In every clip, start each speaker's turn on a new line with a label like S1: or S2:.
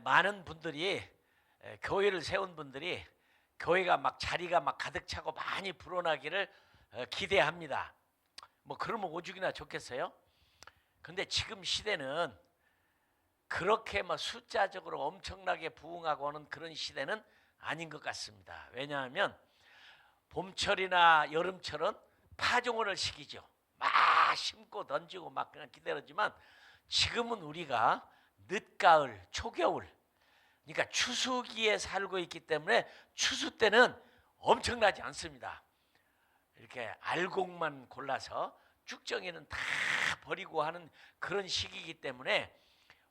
S1: 많은 분들이 교회를 세운 분들이 교회가 막 자리가 막 가득 차고 많이 불어나기를 기대합니다. 뭐 그러면 오죽이나 좋겠어요? 근데 지금 시대는 그렇게 막 숫자적으로 엄청나게 부흥하고 오는 그런 시대는 아닌 것 같습니다. 왜냐하면 봄철이나 여름철은 파종을 시키죠. 막 심고 던지고 막 그냥 기다렸지만 지금은 우리가 늦가을, 초겨울, 그러니까 추수기에 살고 있기 때문에 추수 때는 엄청나지 않습니다. 이렇게 알곡만 골라서 쭉정이는 다 버리고 하는 그런 시기이기 때문에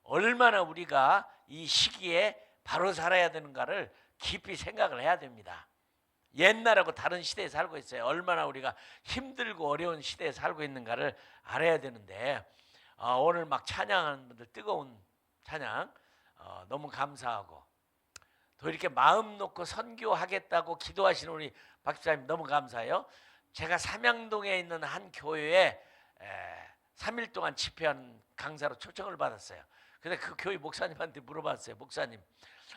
S1: 얼마나 우리가 이 시기에 바로 살아야 되는가를 깊이 생각을 해야 됩니다. 옛날하고 다른 시대에 살고 있어요. 얼마나 우리가 힘들고 어려운 시대에 살고 있는가를 알아야 되는데 오늘 막 찬양하는 분들 뜨거운 찬양 너무 감사하고 또 이렇게 마음 놓고 선교하겠다고 기도하시는 우리 박집사님 너무 감사해요. 제가 삼양동에 있는 한 교회에 3일 동안 집회한 강사로 초청을 받았어요. 근데 그 교회 목사님한테 물어봤어요.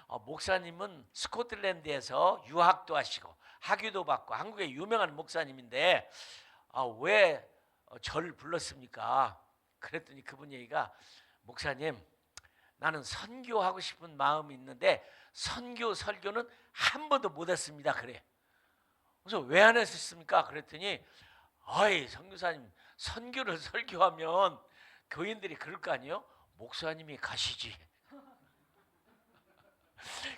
S1: 목사님은 스코틀랜드에서 유학도 하시고 학위도 받고 한국의 유명한 목사님인데 왜 저를 불렀습니까? 그랬더니 그분 얘기가 목사님 나는 선교하고 싶은 마음이 있는데 선교 설교는 한 번도 못 했습니다. 그래. 그래서 왜 안 했습니까? 그랬더니 어이 선교사님 선교를 설교하면 교인들이 그럴 거 아니에요? 목사님이 가시지.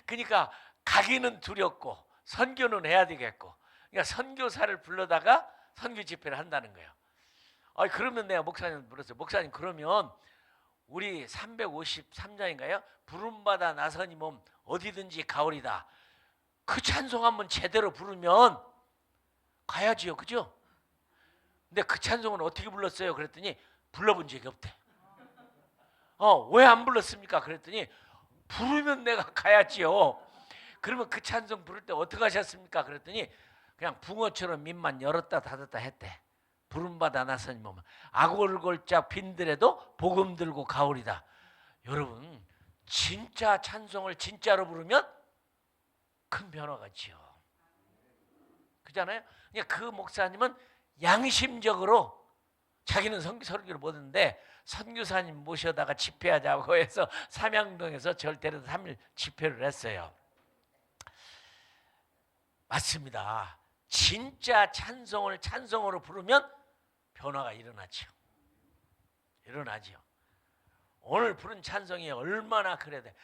S1: 그러니까 가기는 두렵고 선교는 해야 되겠고 그러니까 선교사를 불러다가 선교 집회를 한다는 거예요. 그러면 내가 목사님 물었어요. 목사님 그러면 우리 353장인가요? 부름받아 나서니 몸 어디든지 가오리다. 그 찬송 한번 제대로 부르면 가야지요. 그죠? 근데 그 찬송은 어떻게 불렀어요? 그랬더니 불러본 적이 없대. 왜 안 불렀습니까? 그랬더니 부르면 내가 가야지요. 그러면 그 찬송 부를 때 어떻게 하셨습니까? 그랬더니 그냥 붕어처럼 입만 열었다 닫았다 했대. 부름받아 나서니 몸 아골골짝 빈들에도 복음 들고 가오리다. 여러분 진짜 찬송을 진짜로 부르면 큰 변화가 있지요. 그잖아요. 그러니까 그 목사님은 양심적으로 자기는 설교를 못했는데 선교사님 모셔다가 집회하자고 해서 삼양동에서 절대로 3일 집회를 했어요. 맞습니다. 진짜 찬송을 찬송으로 부르면 변화가 일어나죠. 오늘 부른 찬송이 얼마나 그래야 돼.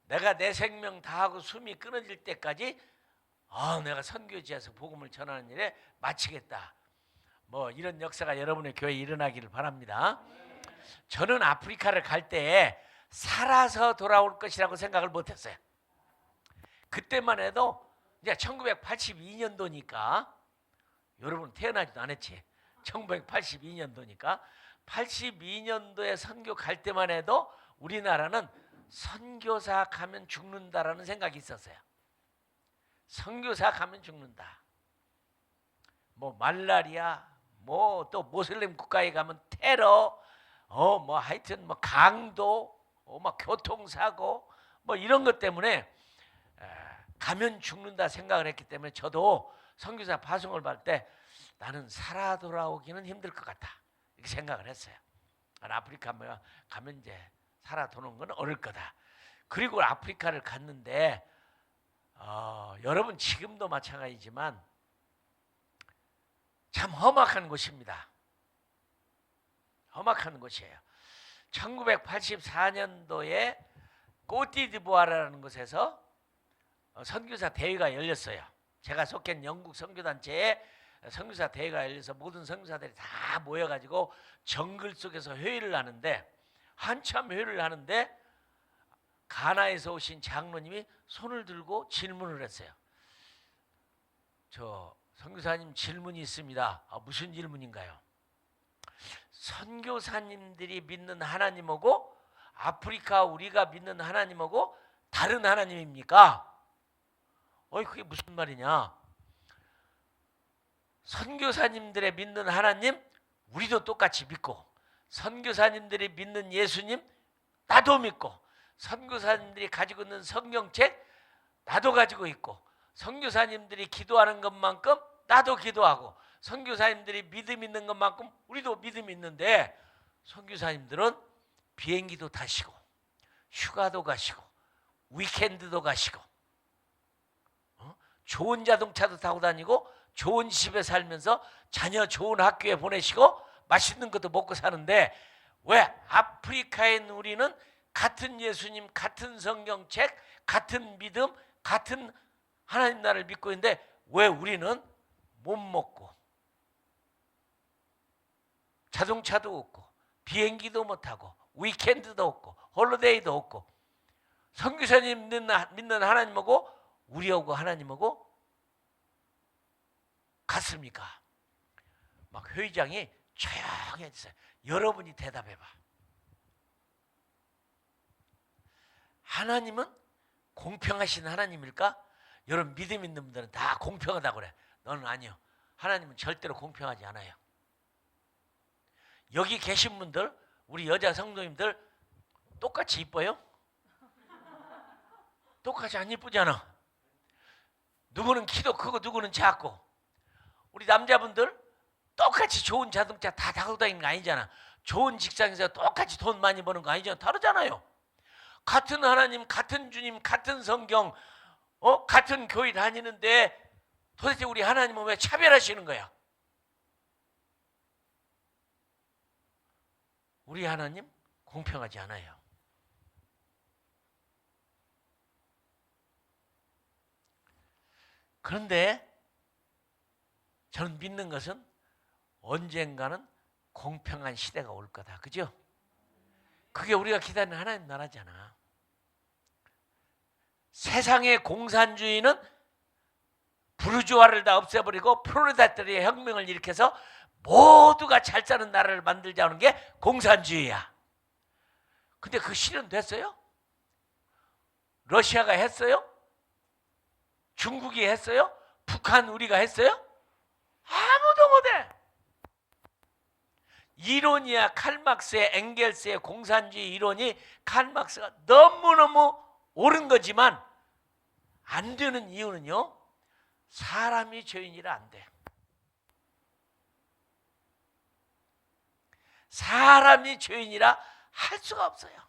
S1: 내가 내 생명 다하고 숨이 끊어질 때까지 내가 선교지에서 복음을 전하는 일에 마치겠다. 뭐 이런 역사가 여러분의 교회에 일어나기를 바랍니다. 저는 아프리카를 갈 때에 살아서 돌아올 것이라고 생각을 못했어요. 그때만 해도 이제 1982년도니까 여러분 태어나지도 않았지. 1982년도니까 82년도에 선교 갈 때만 해도 우리나라는 선교사 가면 죽는다라는 생각이 있었어요. 선교사 가면 죽는다. 뭐 말라리아, 뭐 또 모슬림 국가에 가면 테러, 뭐 하여튼 뭐 강도, 뭐 교통사고, 뭐 이런 것 때문에 가면 죽는다 생각을 했기 때문에 저도 선교사 파송을 받을 때 나는 살아 돌아오기는 힘들 것 같다 이렇게 생각을 했어요. 아프리카 가면 이제 살아 도는 건 어려울 거다. 그리고 아프리카를 갔는데 여러분 지금도 마찬가지지만 참 험악한 곳입니다. 험악한 곳이에요. 1984년도에 꼬티디부아르라는 곳에서 선교사 대회가 열렸어요. 제가 속한 영국 선교단체에 선교사 대회가 열려서 모든 선교사들이 다 모여가지고 정글 속에서 회의를 하는데 한참 회의를 하는데 가나에서 오신 장로님이 손을 들고 질문을 했어요. 저 선교사님 질문이 있습니다. 무슨 질문인가요? 선교사님들이 믿는 하나님하고 아프리카 우리가 믿는 하나님하고 다른 하나님입니까? 그게 무슨 말이냐? 선교사님들의 믿는 하나님 우리도 똑같이 믿고 선교사님들이 믿는 예수님 나도 믿고 선교사님들이 가지고 있는 성경책 나도 가지고 있고, 선교사님들이 기도하는 것만큼 나도 기도하고, 선교사님들이 믿음 있는 것만큼 우리도 믿음 있는데, 선교사님들은 비행기도 타시고 휴가도 가시고 위켄드도 가시고 좋은 자동차도 타고 다니고 좋은 집에 살면서 자녀 좋은 학교에 보내시고 맛있는 것도 먹고 사는데, 왜 아프리카에 있는 우리는 같은 예수님, 같은 성경책, 같은 믿음, 같은 하나님 나라를 믿고 있는데 왜 우리는 못 먹고 자동차도 없고 비행기도 못 타고 위켄드도 없고 홀리데이도 없고, 선교사님 믿는 하나님하고 우리하고 하나님하고 같습니까? 막 회의장이 조용해졌어요. 여러분이 대답해봐. 하나님은 공평하신 하나님일까? 여러분 믿음 있는 분들은 다 공평하다고 그래. 너는 아니요. 하나님은 절대로 공평하지 않아요. 여기 계신 분들, 우리 여자 성도님들 똑같이 이뻐요? 똑같이 안 이쁘잖아. 누구는 키도 크고 누구는 작고. 우리 남자분들 똑같이 좋은 자동차 다 타고 다니는 거 아니잖아. 좋은 직장에서 똑같이 돈 많이 버는 거 아니잖아. 다르잖아요. 같은 하나님, 같은 주님, 같은 성경, 같은 교회 다니는데 도대체 우리 하나님은 왜 차별하시는 거야? 우리 하나님 공평하지 않아요. 그런데 저는 믿는 것은 언젠가는 공평한 시대가 올 거다. 그죠? 그게 우리가 기다리는 하나님 나라잖아. 세상의 공산주의는 부르주아를 다 없애버리고 프롤레타리아의 혁명을 일으켜서 모두가 잘 사는 나라를 만들자는 게 공산주의야. 근데 그 실현됐어요? 러시아가 했어요? 중국이 했어요? 북한 우리가 했어요? 아무도 못해. 이론이야. 칼막스의 엥겔스의 공산주의 이론이 칼막스가 너무너무 옳은 거지만 안 되는 이유는요, 사람이 죄인이라 안 돼. 사람이 죄인이라 할 수가 없어요.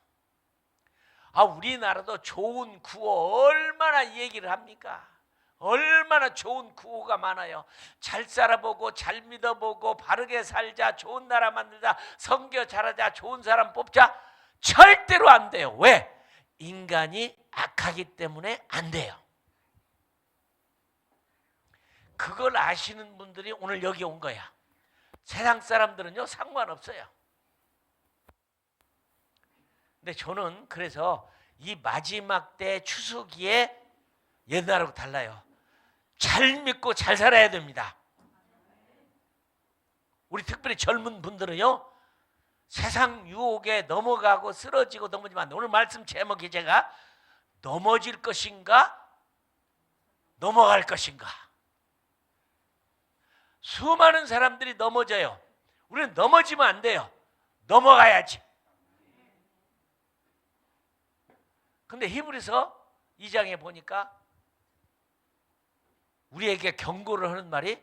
S1: 우리나라도 좋은 구호 얼마나 얘기를 합니까? 얼마나 좋은 구호가 많아요. 잘 살아보고 잘 믿어보고 바르게 살자, 좋은 나라 만들자, 선교 잘하자, 좋은 사람 뽑자. 절대로 안 돼요. 왜? 인간이 악하기 때문에 안 돼요. 그걸 아시는 분들이 오늘 여기 온 거야. 세상 사람들은요 상관없어요. 근데 저는 그래서 이 마지막 때 추수기에 옛날하고 달라요. 잘 믿고 잘 살아야 됩니다. 우리 특별히 젊은 분들은요, 세상 유혹에 넘어가고 쓰러지고 넘어지면 안 돼. 오늘 말씀 제목이 제가 넘어질 것인가 넘어갈 것인가. 수많은 사람들이 넘어져요. 우리는 넘어지면 안 돼요. 넘어가야지. 근데 히브리서 2장에 보니까 우리에게 경고를 하는 말이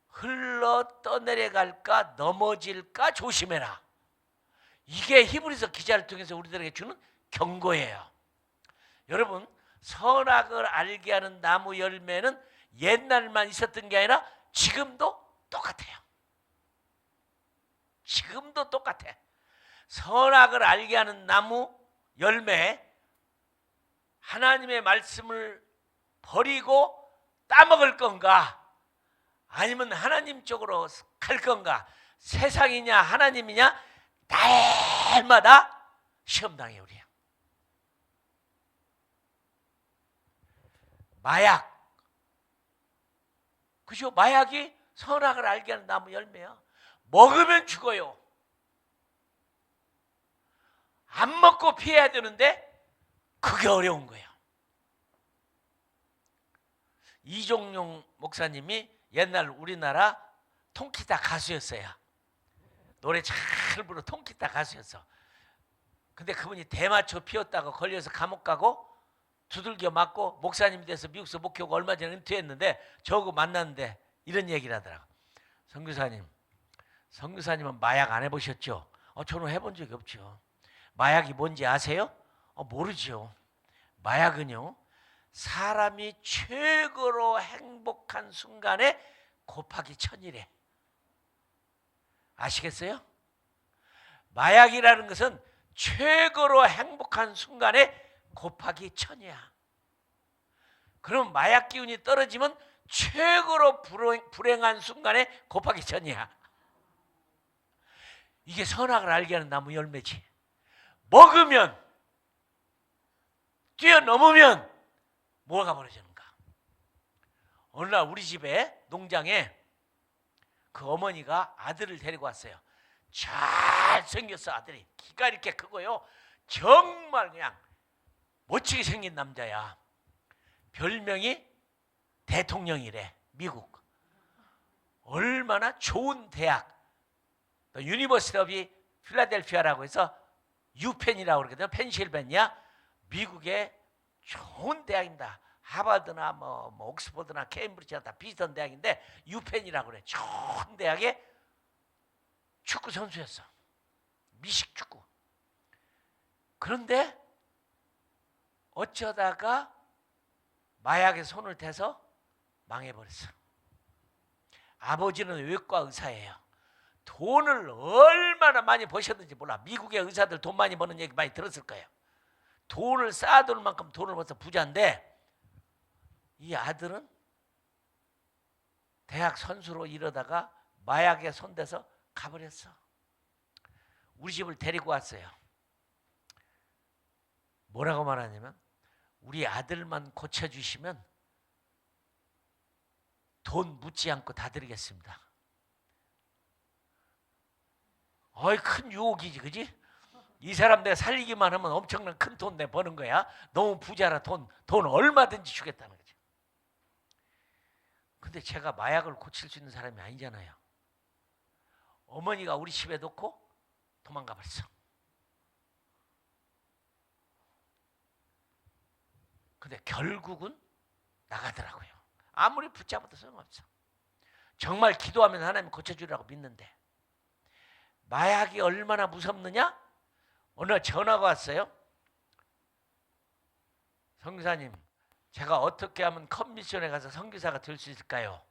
S1: 흘러 떠내려갈까 넘어질까 조심해라. 이게 히브리서 기자를 통해서 우리들에게 주는 경고예요. 여러분, 선악을 알게 하는 나무 열매는 옛날만 있었던 게 아니라 지금도 똑같아요. 지금도 똑같아. 선악을 알게 하는 나무 열매, 하나님의 말씀을 버리고 따먹을 건가, 아니면 하나님 쪽으로 갈 건가, 세상이냐 하나님이냐 날마다 시험당해. 우리야. 마약, 그죠? 마약이 선악을 알게 하는 나무 열매야. 먹으면 죽어요. 안 먹고 피해야 되는데 그게 어려운 거예요. 이종용 목사님이 옛날 우리나라 통기타 가수였어요. 노래 잘 부르 통기타 가수였어. 근데 그분이 대마초 피웠다가 걸려서 감옥 가고 두들겨 맞고 목사님이 돼서 미국서 목회하고 얼마 전에 은퇴했는데 저하고 만났는데 이런 얘기를 하더라고. 선교사님은 마약 안 해보셨죠? 저는 해본 적이 없죠. 마약이 뭔지 아세요? 모르죠. 마약은요, 사람이 최고로 행복한 순간에 곱하기 1000이래. 아시겠어요? 마약이라는 것은 최고로 행복한 순간에 곱하기 1000이야. 그럼 마약 기운이 떨어지면 최고로 불행한 순간에 곱하기 1000이야. 이게 선악을 알게 하는 나무 열매지. 먹으면, 뛰어넘으면 뭐가 벌어지는가? 어느 날 우리 집에 농장에 그 어머니가 아들을 데리고 왔어요. 잘생겼어. 아들이 키가 이렇게 크고요, 정말 그냥 멋지게 생긴 남자야. 별명이 대통령이래. 미국 얼마나 좋은 대학, 유니버시티 오브 필라델피아라고 해서 유펜이라고 그러거든요. 펜실베니아. 미국의 좋은 대학입니다. 하버드나 뭐 옥스퍼드나 케임브리지나 다 비슷한 대학인데 유펜이라고 그래. 좋은 대학의 축구 선수였어. 미식 축구. 그런데 어쩌다가 마약에 손을 대서 망해버렸어. 아버지는 외과 의사예요. 돈을 얼마나 많이 버셨는지 몰라. 미국의 의사들 돈 많이 버는 얘기 많이 들었을 거예요. 돈을 쌓아둘 만큼 돈을 벌어서 부자인데, 이 아들은 대학 선수로 이러다가 마약에 손대서 가버렸어. 우리 집을 데리고 왔어요. 뭐라고 말하냐면, 우리 아들만 고쳐주시면 돈 묻지 않고 다 드리겠습니다. 큰 유혹이지, 그지? 이 사람 내가 살리기만 하면 엄청난 큰 돈 내 버는 거야. 너무 부자라 돈 얼마든지 주겠다는 거죠. 근데 제가 마약을 고칠 수 있는 사람이 아니잖아요. 어머니가 우리 집에 놓고 도망가 버렸어. 근데 결국은 나가더라고요. 아무리 붙잡아도 소용없어. 정말 기도하면 하나님 고쳐주리라고 믿는데, 마약이 얼마나 무섭느냐? 어느 날 전화가 왔어요. 선교사님, 제가 어떻게 하면 컨미션에 가서 선교사가 될 수 있을까요?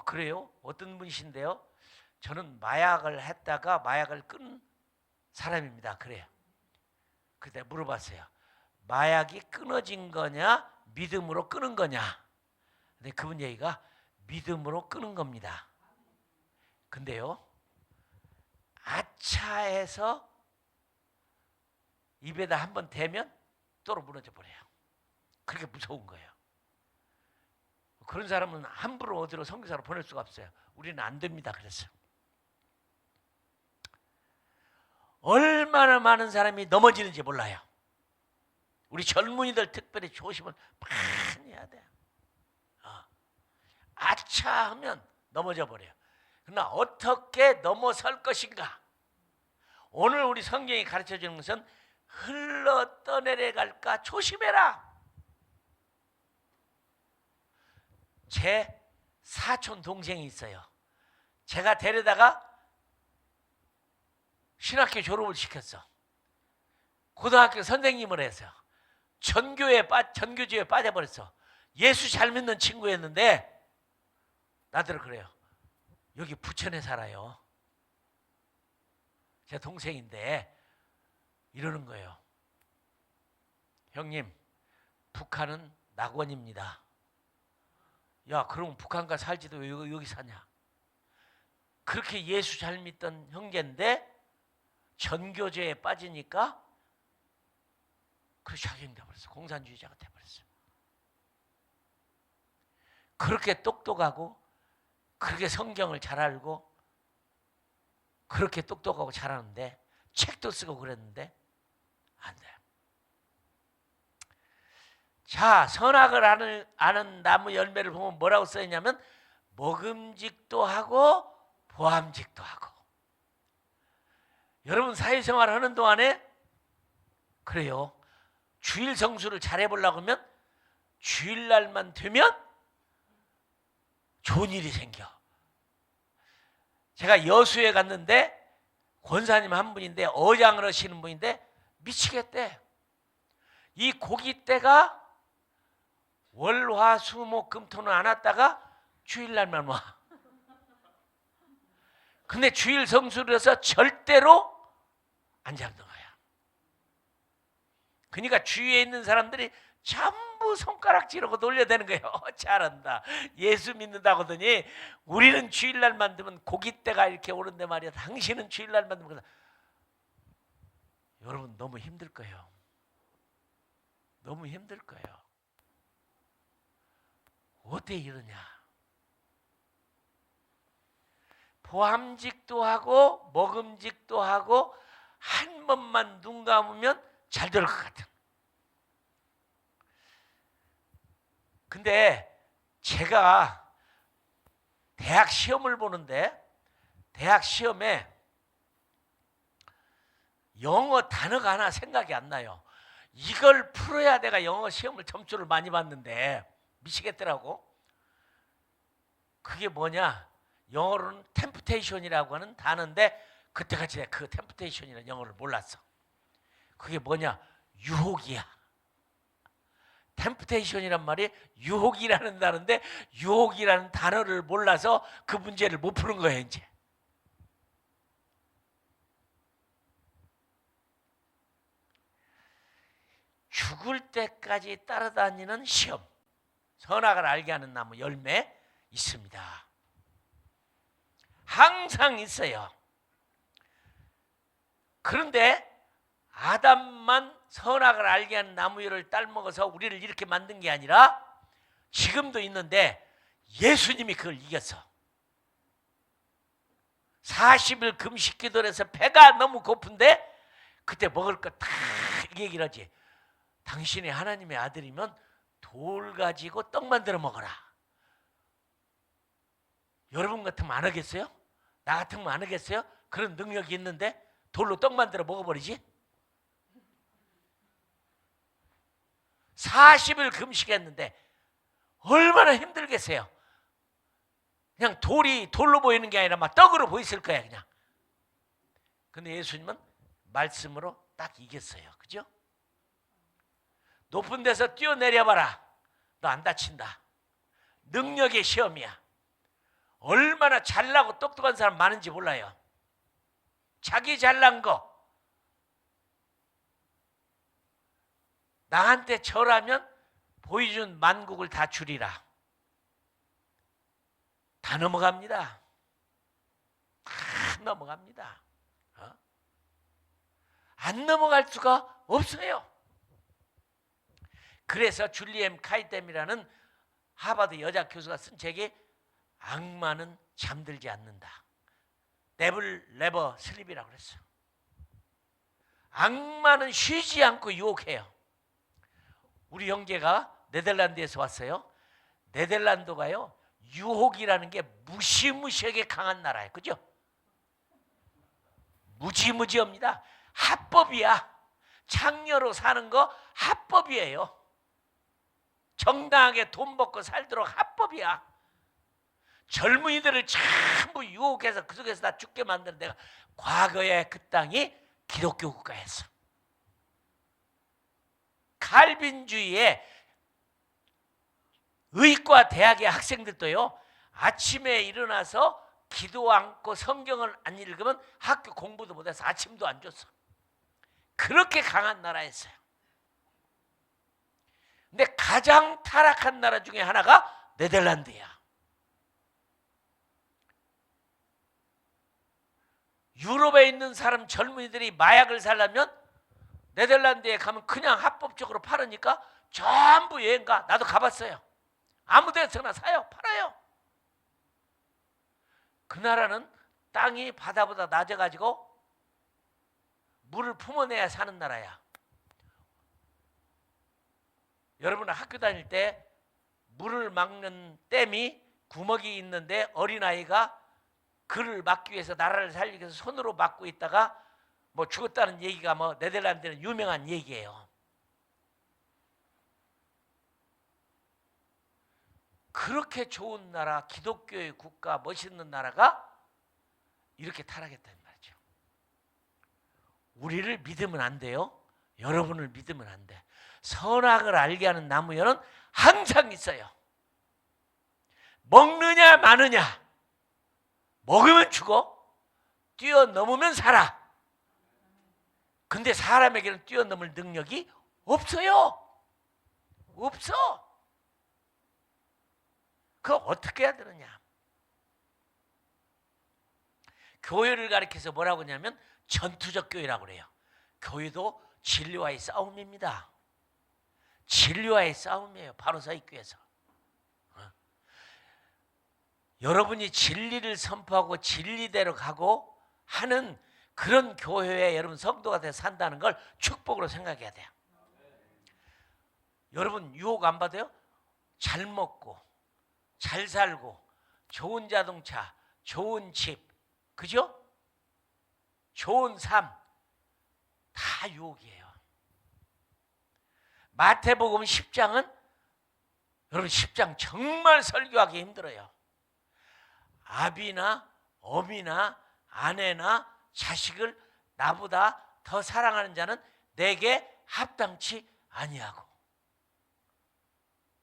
S1: 그래요? 어떤 분이신데요? 저는 마약을 했다가 마약을 끈 사람입니다. 그래요. 그때 물어봤어요. 마약이 끊어진 거냐, 믿음으로 끊은 거냐? 근데 그분 얘기가 믿음으로 끊은 겁니다. 근데요, 아차해서 입에다 한번 대면 또로 무너져 버려요. 그렇게 무서운 거예요. 그런 사람은 함부로 어디로 선교사로 보낼 수가 없어요. 우리는 안 됩니다. 그랬어요. 얼마나 많은 사람이 넘어지는지 몰라요. 우리 젊은이들 특별히 조심을 많이 해야 돼요. 아차하면 넘어져 버려요. 그러나 어떻게 넘어설 것인가? 오늘 우리 성경이 가르쳐 주는 것은 흘러 떠내려갈까 조심해라. 제 사촌 동생이 있어요. 제가 데려다가 신학교 졸업을 시켰어. 고등학교 선생님을 해서 전교주에 빠져버렸어. 예수 잘 믿는 친구였는데 나들 그래요. 여기 부천에 살아요. 제 동생인데 이러는 거예요. 형님, 북한은 낙원입니다. 야, 그럼 북한 가 살지도 왜 여기 사냐? 그렇게 예수 잘 믿던 형제인데 전교제에 빠지니까 그렇게 작용돼 버렸어. 공산주의자가 돼 버렸어. 그렇게 똑똑하고 그렇게 성경을 잘 알고 그렇게 똑똑하고 잘하는데 책도 쓰고 그랬는데 안 돼. 자, 선악을 아는 나무 열매를 보면 뭐라고 써있냐면 먹음직도 하고 보암직도 하고. 여러분 사회생활 하는 동안에 그래요. 주일 성수를 잘해보려고 하면 주일날만 되면 좋은 일이 생겨. 제가 여수에 갔는데 권사님 한 분인데 어장을 하시는 분인데 미치겠대. 이 고깃대가 월화수목금토는 안 왔다가 주일날만 와. 근데 주일 성수를 해서 절대로 안 잡는 거야. 그러니까 주위에 있는 사람들이 전부 손가락질하고 놀려대는 거예요. 잘한다. 예수 믿는다고 하더니 우리는 주일날만 되면 고깃대가 이렇게 오는데 말이야. 당신은 주일날만 되면. 여러분 너무 힘들 거예요. 너무 힘들 거예요. 어떻게 이러냐. 보암직도 하고 먹음직도 하고 한 번만 눈 감으면 잘 될 것 같은. 근데 제가 대학 시험을 보는데 대학 시험에 영어 단어가 하나 생각이 안 나요. 이걸 풀어야 내가 영어 시험을 점수를 많이 받는데 미치겠더라고. 그게 뭐냐? 영어로는 템프테이션이라고 하는 단어인데 그때까지 내가 그 템프테이션이라는 영어를 몰랐어. 그게 뭐냐? 유혹이야. 템프테이션이란 말이 유혹이라는 단어인데 유혹이라는 단어를 몰라서 그 문제를 못 푸는 거예요. 이제 죽을 때까지 따라다니는 시험, 선악을 알게 하는 나무 열매 있습니다. 항상 있어요. 그런데 아담만 선악을 알게 하는 나무를 따먹어서 우리를 이렇게 만든 게 아니라 지금도 있는데 예수님이 그걸 이겼어. 40일 금식 기도를 해서 배가 너무 고픈데 그때 먹을 거 다 얘기를 하지. 당신이 하나님의 아들이면 돌 가지고 떡 만들어 먹어라. 여러분 같으면 안 하겠어요? 나 같으면 안 하겠어요? 그런 능력이 있는데 돌로 떡 만들어 먹어버리지? 40일 금식했는데 얼마나 힘들겠어요? 그냥 돌이 돌로 보이는 게 아니라 막 떡으로 보였을 거야 그냥. 근데 예수님은 말씀으로 딱 이겼어요. 그죠? 높은 데서 뛰어내려봐라. 너 안 다친다. 능력의 시험이야. 얼마나 잘나고 똑똑한 사람 많은지 몰라요. 자기 잘난 거 나한테 절하면 보여준 만국을 다 주리라. 다 넘어갑니다. 다 넘어갑니다. 안 넘어갈 수가 없어요. 그래서 줄리엠 카이템이라는 하버드 여자 교수가 쓴 책이 악마는 잠들지 않는다. Devil never sleep이라고 그랬어요. 악마는 쉬지 않고 유혹해요. 우리 형제가 네덜란드에서 왔어요. 네덜란드가요 유혹이라는 게 무시무시하게 강한 나라예요. 그죠? 무지무지합니다. 합법이야. 창녀로 사는 거 합법이에요. 정당하게 돈 벌고 살도록 합법이야. 젊은이들을 전부 유혹해서 그 속에서 다 죽게 만드는 데가 과거에 그 땅이 기독교 국가였어. 칼빈주의의 의과 대학의 학생들도요 아침에 일어나서 기도 않고 성경을 안 읽으면 학교 공부도 못해서 아침도 안 줬어. 그렇게 강한 나라였어요. 근데 가장 타락한 나라 중에 하나가 네덜란드야. 유럽에 있는 사람 젊은이들이 마약을 사려면 네덜란드에 가면 그냥 합법적으로 팔으니까 전부 여행 가. 나도 가봤어요. 아무 데서나 사요. 팔아요. 그 나라는 땅이 바다보다 낮아가지고 물을 품어내야 사는 나라야. 여러분 학교 다닐 때 물을 막는 댐이 구멍이 있는데 어린아이가 그를 막기 위해서 나라를 살리기 위해서 손으로 막고 있다가 뭐 죽었다는 얘기가 뭐 네덜란드는 유명한 얘기예요. 그렇게 좋은 나라, 기독교의 국가, 멋있는 나라가 이렇게 타락했다는 말이죠. 우리를 믿으면 안 돼요. 여러분을 믿으면 안 돼. 선악을 알게 하는 나무열은 항상 있어요. 먹느냐 마느냐. 먹으면 죽어. 뛰어넘으면 살아. 근데 사람에게는 뛰어넘을 능력이 없어요. 없어. 그거 어떻게 해야 되느냐. 교회를 가리켜서 뭐라고 하냐면 전투적 교회라고 그래요. 교회도 진리와의 싸움입니다. 진리와의 싸움이에요. 바로 서입교회에서. 여러분이 진리를 선포하고 진리대로 가고 하는 그런 교회에 여러분 성도가 돼서 산다는 걸 축복으로 생각해야 돼요. 여러분 유혹 안 받아요? 잘 먹고 잘 살고 좋은 자동차, 좋은 집, 그죠? 좋은 삶 다 유혹이에요. 마태복음 10장은 여러분 10장 정말 설교하기 힘들어요. 아비나 어미나 아내나 자식을 나보다 더 사랑하는 자는 내게 합당치 아니하고.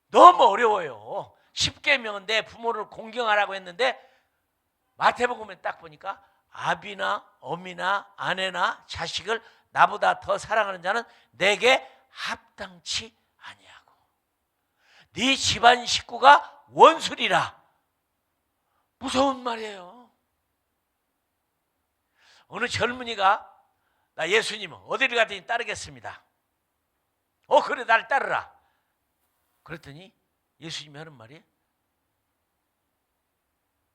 S1: 너무 어려워요. 10계명은 내 부모를 공경하라고 했는데 마태복음에 딱 보니까 아비나 어미나 아내나 자식을 나보다 더 사랑하는 자는 내게 합당치 아니하고 네 집안 식구가 원수리라. 무서운 말이에요. 어느 젊은이가 나 예수님 어디를 가든지 따르겠습니다. 그래 나를 따르라. 그랬더니 예수님이 하는 말이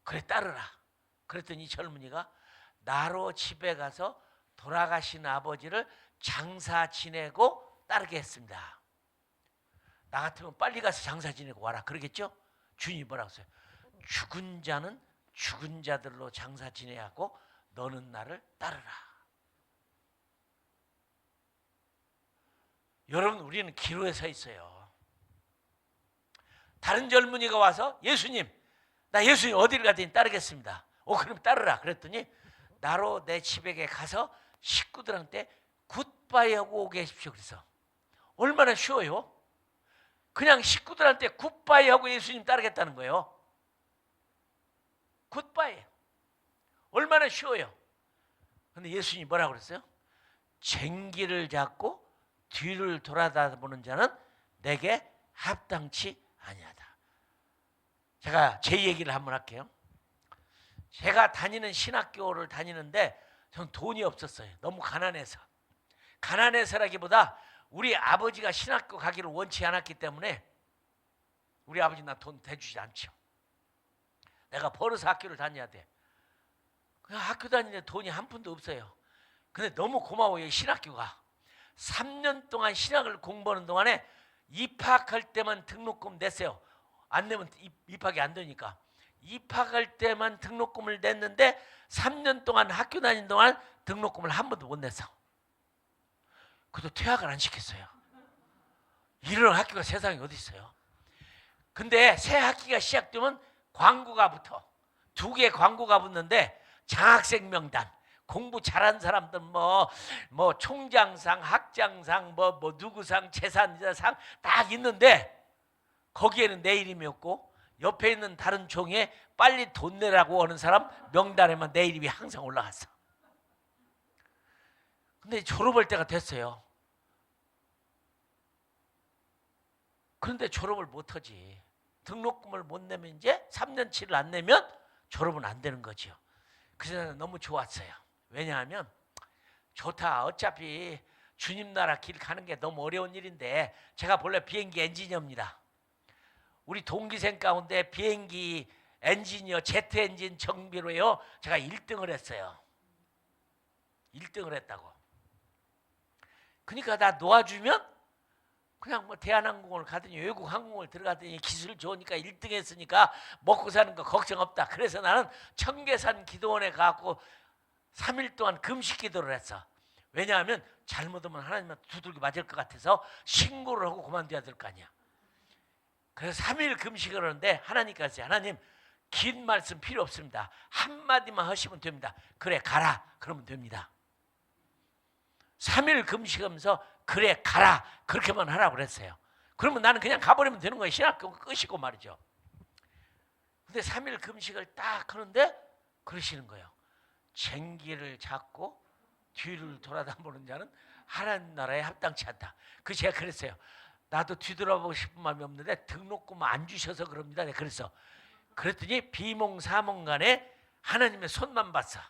S1: 그래 따르라. 그랬더니 젊은이가 나로 집에 가서 돌아가신 아버지를 장사 지내고 따르게 했습니다. 나 같으면 빨리 가서 장사 지내고 와라 그러겠죠? 주님이 뭐라고 했어요? 죽은 자는 죽은 자들로 장사 지내야 하고 너는 나를 따르라. 여러분 우리는 기로에 서 있어요. 다른 젊은이가 와서 예수님 나 예수님 어디를 가든지 따르겠습니다. 그럼 따르라. 그랬더니 나로 내 집에게 가서 식구들한테 굿바이 하고 오게 하십시오. 그래서 얼마나 쉬워요? 그냥 식구들한테 굿바이 하고 예수님 따르겠다는 거예요. 굿바이. 얼마나 쉬워요. 근데 예수님이 뭐라고 그랬어요? 쟁기를 잡고 뒤를 돌아다보는 자는 내게 합당치 아니하다. 제가 제 얘기를 한번 할게요. 제가 다니는 신학교를 다니는데 전 돈이 없었어요. 너무 가난해서. 가난해서라기보다 우리 아버지가 신학교 가기를 원치 않았기 때문에 우리 아버지 나 돈 대주지 않죠. 내가 벌어서 학교를 다녀야 돼. 그냥 학교 다니는데 돈이 한 푼도 없어요. 근데 너무 고마워요. 신학교가. 3년 동안 신학을 공부하는 동안에 입학할 때만 등록금 냈어요. 안 내면 입학이 안 되니까. 입학할 때만 등록금을 냈는데 3년 동안 학교 다니는 동안 등록금을 한 번도 못 냈어. 그래도 퇴학을 안 시켰어요. 이런 학교가 세상에 어디 있어요. 근데 새 학기가 시작되면 광고가 붙어. 2개의 광고가 붙는데 장학생 명단, 공부 잘한 사람들 뭐 총장상, 학장상, 뭐 누구상, 재산자상 딱 있는데 거기에는 내 이름이 없고 옆에 있는 다른 종이에 빨리 돈 내라고 하는 사람 명단에만 내 이름이 항상 올라갔어. 근데 졸업할 때가 됐어요. 그런데 졸업을 못하지. 등록금을 못 내면 이제 3년치를 안 내면 졸업은 안 되는 거죠. 그래서 나는 너무 좋았어요. 왜냐하면 좋다. 어차피 주님 나라 길 가는 게 너무 어려운 일인데 제가 본래 비행기 엔지니어입니다. 우리 동기생 가운데 비행기 엔지니어 제트 엔진 정비로요. 제가 1등을 했어요. 1등을 했다고. 그러니까 나 놓아주면 그냥 뭐 대한항공을 가더니 외국 항공을 들어가더니 기술 좋으니까 1등 했으니까 먹고 사는 거 걱정 없다. 그래서 나는 청계산 기도원에 가고 3일 동안 금식 기도를 했어. 왜냐하면 잘못하면 하나님한테 두들겨 맞을 것 같아서 신고를 하고 그만둬야 될 거 아니야. 그래서 3일 금식을 하는데 하나님께서 하나님 긴 말씀 필요 없습니다. 한마디만 하시면 됩니다. 그래 가라 그러면 됩니다. 3일 금식하면서 그래 가라 그렇게만 하라고 그랬어요. 그러면 나는 그냥 가버리면 되는 거예요. 신학교 끝이고 말이죠. 근데 3일 금식을 딱 하는데 그러시는 거예요. 쟁기를 잡고 뒤를 돌아다보는 자는 하나님 나라에 합당치 않다. 그 제가 그랬어요. 나도 뒤돌아보고 싶은 마음이 없는데 등록금 안 주셔서 그럽니다. 내가 그랬더니 비몽사몽간에 하나님의 손만 봤어.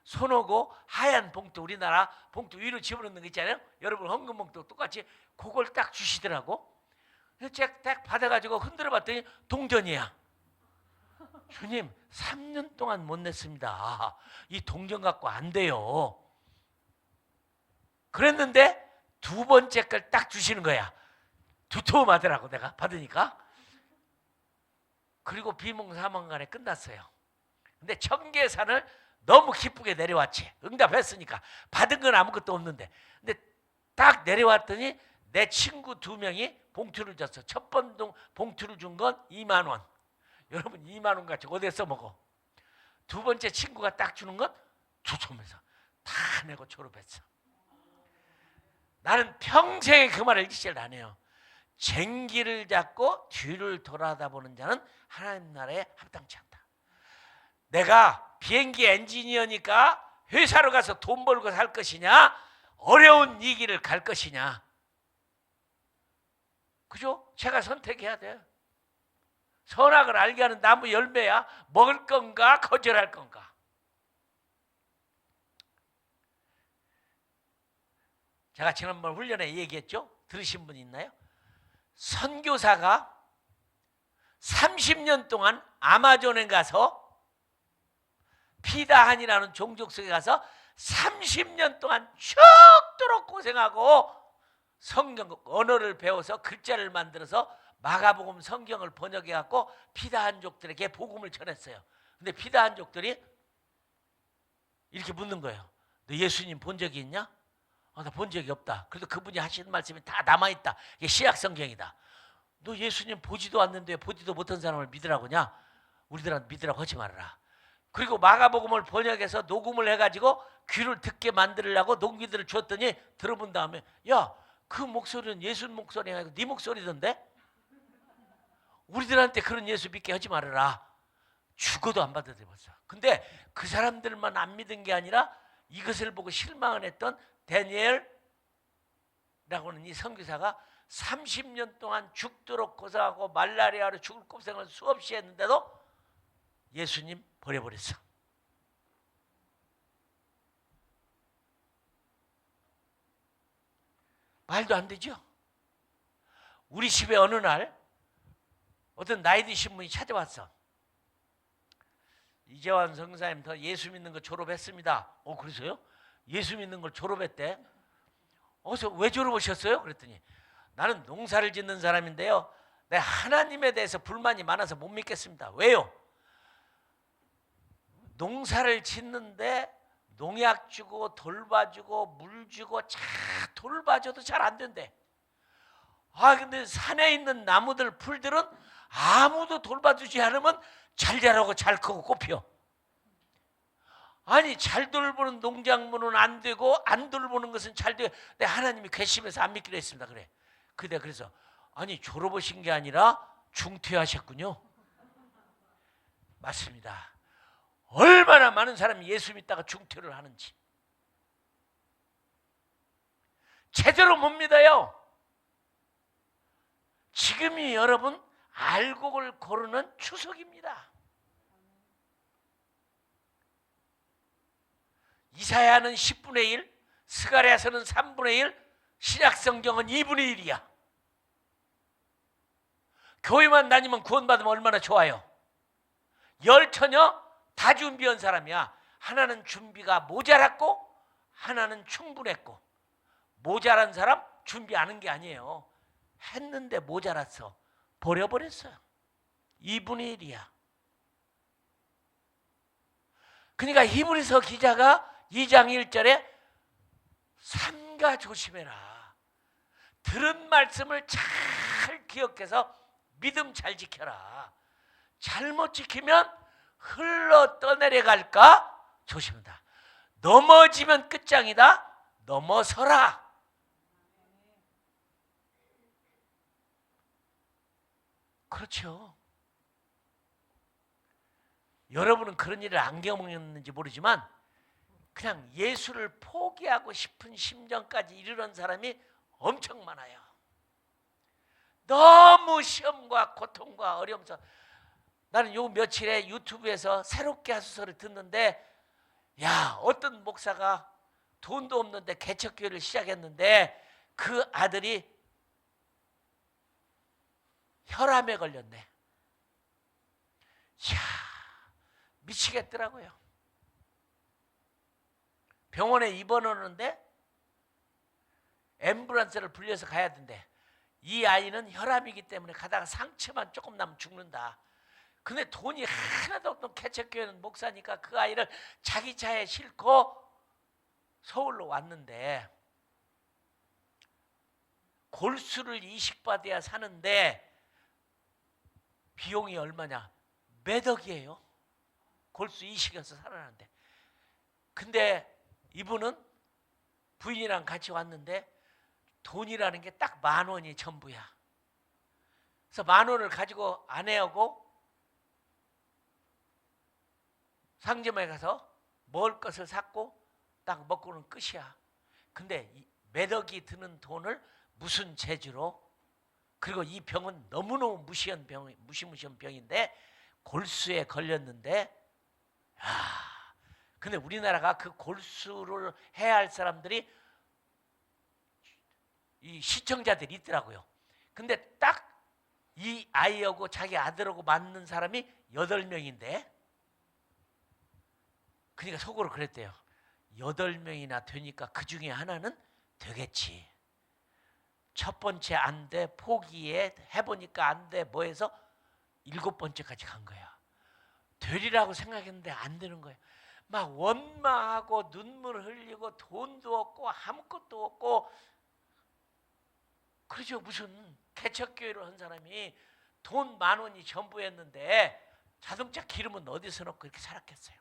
S1: 손오고 하얀 봉투, 우리나라 봉투 위로 집어넣는 거 있잖아요. 여러분 헌금 봉투 똑같이 그걸 딱 주시더라고. 그래서 제가 딱 받아가지고 흔들어 봤더니 동전이야. 주님 3년 동안 못 냈습니다. 이 동전 갖고 안 돼요. 그랬는데 두 번째 걸 딱 주시는 거야. 두툼하더라고 내가 받으니까. 그리고 비몽사몽간에 끝났어요. 근데 청계산을 너무 기쁘게 내려왔지. 응답했으니까. 받은 건 아무것도 없는데. 근데 딱 내려왔더니 내 친구 2명이 봉투를 줬어. 첫 번 봉투를 준 건 2만 원. 여러분 2만 원 같이 어디에 써먹어. 두 번째 친구가 딱 주는 건 두툼해서 다 내고 졸업했어. 나는 평생에 그 말을 잊지를 안 해요. 쟁기를 잡고 뒤를 돌아다보는 자는 하나님 나라에 합당치 않다. 내가 비행기 엔지니어니까 회사로 가서 돈 벌고 살 것이냐, 어려운 이 길을 갈 것이냐. 그죠? 제가 선택해야 돼요. 선악을 알게 하는 나무 열매야. 먹을 건가 거절할 건가. 제가 지난번 훈련에 얘기했죠? 들으신 분 있나요? 선교사가 30년 동안 아마존에 가서 피다한이라는 종족 속에 가서 30년 동안 죽도록 고생하고 성경 언어를 배워서 글자를 만들어서 마가복음 성경을 번역해 갖고 피다한족들에게 복음을 전했어요. 근데 피다한족들이 이렇게 묻는 거예요. 너 예수님 본 적이 있냐? 나 본 적이 없다. 그래도 그분이 하시는 말씀이 다 남아있다. 이게 신약 성경이다. 너 예수님 보지도 않는데 보지도 못한 사람을 믿으라고 하냐? 우리들한테 믿으라고 하지 말아라. 그리고 마가복음을 번역해서 녹음을 해가지고 귀를 듣게 만들려고 녹기들을 줬더니 들어본 다음에 야, 그 목소리는 예수 목소리가 아니고 네 목소리던데? 우리들한테 그런 예수 믿게 하지 말아라. 죽어도 안 받아들였어. 근데 그 사람들만 안 믿은 게 아니라 이것을 보고 실망을 했던 다니엘이라고 하는 이 선교사가 30년 동안 죽도록 고생하고 말라리아로 죽을 고생을 수없이 했는데도 예수님 버려버렸어. 말도 안 되죠. 우리 집에 어느 날 어떤 나이 드신 분이 찾아왔어. 이재환 성사님 더 예수 믿는 거 졸업했습니다. 그래서요? 예수 믿는 걸 졸업했대. 그래서 왜 졸업하셨어요? 그랬더니 나는 농사를 짓는 사람인데요. 내가 하나님에 대해서 불만이 많아서 못 믿겠습니다. 왜요? 농사를 짓는데 농약 주고 돌봐주고 물 주고 돌봐줘도 잘 안 된대. 근데 산에 있는 나무들 풀들은 아무도 돌봐주지 않으면 잘 자라고 잘 크고 꽃피어. 아니 잘 돌보는 농작물은 안 되고 안 돌보는 것은 잘 돼. 근데 하나님이 괘씸해서 안 믿기로 했습니다. 그래서 아니 졸업하신 게 아니라 중퇴하셨군요. 맞습니다. 얼마나 많은 사람이 예수 믿다가 중퇴를 하는지. 제대로 못 믿어요. 지금이 여러분 알곡을 고르는 추석입니다. 이사야는 10분의 1, 스가랴서는 3분의 1, 신약성경은 2분의 1이야. 교회만 다니면 구원받으면 얼마나 좋아요. 10처녀 다 준비한 사람이야. 하나는 준비가 모자랐고 하나는 충분했고. 모자란 사람 준비 안 한 게 아니에요. 했는데 모자랐어. 버려버렸어요. 2분의 1이야. 그러니까 히브리서 기자가 2장 1절에 삼가 조심해라. 들은 말씀을 잘 기억해서 믿음 잘 지켜라. 잘못 지키면 흘러 떠내려갈까 조심한다. 넘어지면 끝장이다. 넘어서라. 그렇죠. 여러분은 그런 일을 안 경험했는지 모르지만 그냥 예수를 포기하고 싶은 심정까지 이르는 사람이 엄청 많아요. 너무 시험과 고통과 어려움 속. 나는 요 며칠에 유튜브에서 새롭게 하소서를 듣는데, 야, 어떤 목사가 돈도 없는데 개척교회를 시작했는데 그 아들이 혈암에 걸렸네. 이야, 미치겠더라고요. 병원에 입원하는데 앰뷸런스를 불려서 가야 된대. 이 아이는 혈압이기 때문에 가다가 상처만 조금 나면 죽는다. 근데 돈이 하나도 없던 개척교회는 목사니까 그 아이를 자기 차에 싣고 서울로 왔는데, 골수를 이식받아야 사는데 비용이 얼마냐? 몇 억이에요. 골수 이식해서 살아나는데. 근데 이분은 부인이랑 같이 왔는데 돈이라는 게 딱 10,000원이 전부야. 그래서 10,000원을 가지고 아내하고 상점에 가서 먹을 것을 샀고 딱 먹고는 끝이야. 근데 몇 억이 드는 돈을 무슨 재주로, 그리고 이 병은 너무너무 무시무시한 병인데 골수에 걸렸는데, 근데 우리나라가 그 골수를 해야 할 사람들이 이 시청자들이 있더라고요. 근데 딱 이 아이하고 자기 아들하고 맞는 사람이 8명인데, 그러니까 속으로 그랬대요. 8명이나 되니까 그 중에 하나는 되겠지. 첫 번째 안 돼, 포기해, 해보니까 안 돼, 뭐 해서 7번째까지 간 거야. 되리라고 생각했는데 안 되는 거야. 막 원망하고 눈물 흘리고 돈도 없고 아무것도 없고. 그러죠. 무슨 개척교회를 한 사람이 돈 10,000원이 전부였는데 자동차 기름은 어디서 넣고 이렇게 살았겠어요.